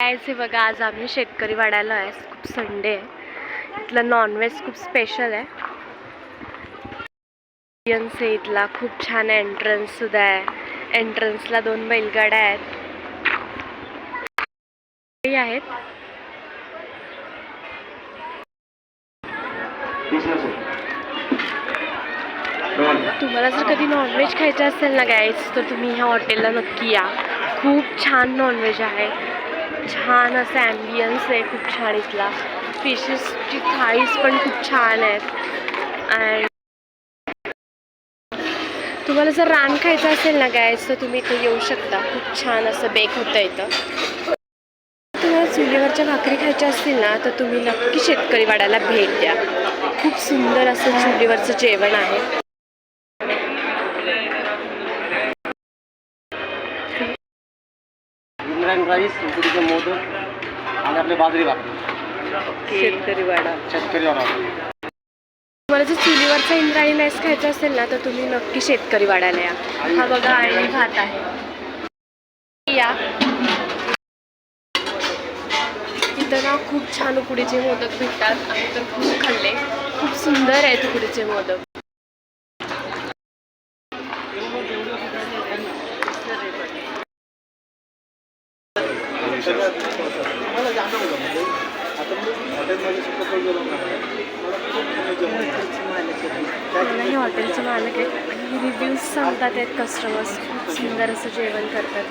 Guys, हे बघा आज आम्ही शेतकरी वाड्याला आहे. खूप संडे आहे. इथलं नॉनव्हेज खूप स्पेशल आहे. इथला खूप छान एंट्रन्स सुद्धा आहे. एंट्रन्सला 2 बैलगाड्या आहेत. तुम्हाला जर कधी नॉनव्हेज खायचं असेल ना गाईस, तर तुम्ही ह्या हॉटेलला नक्की या. खूप छान नॉनव्हेज आहे. छान असं ॲम्बियन्स आहे, खूप छान. इथला फिशेसची थाळीज पण खूप छान आहेत. अँड तुम्हाला जर रान खायचं असेल ना गाईस, तर तुम्ही इथे येऊ शकता. खूप छान असं बेक होतं इथं. तुम्हाला चुलीवरच्या भाकरी खायच्या असतील ना, तर तुम्ही नक्की शेतकरी वाड्याला भेट द्या. खूप सुंदर असं चुलीवरचं जेवण आहे. राईस, उकडीचे मोदक आणि आपले बाजरी भाकरी. शेतकरी वाडा. तुम्हाला जर चुलीवरचा इंद्रायणी राईस खायचा असेल ना, तर तुम्ही नक्की शेतकरी वाड्याला या. हा बघा आणि भात आहे. या इथं ना खूप छान उकडीचे मोदक भेटतात. आम्ही तर खूप खाल्ले. खूप सुंदर आहेत उकडीचे मोदक. हे हॉटेलचे मालक आहेत आणि रिव्ह्यूज सांगतात आहेत. कस्टमर्स खूप सुंदर असं जेवण करतात.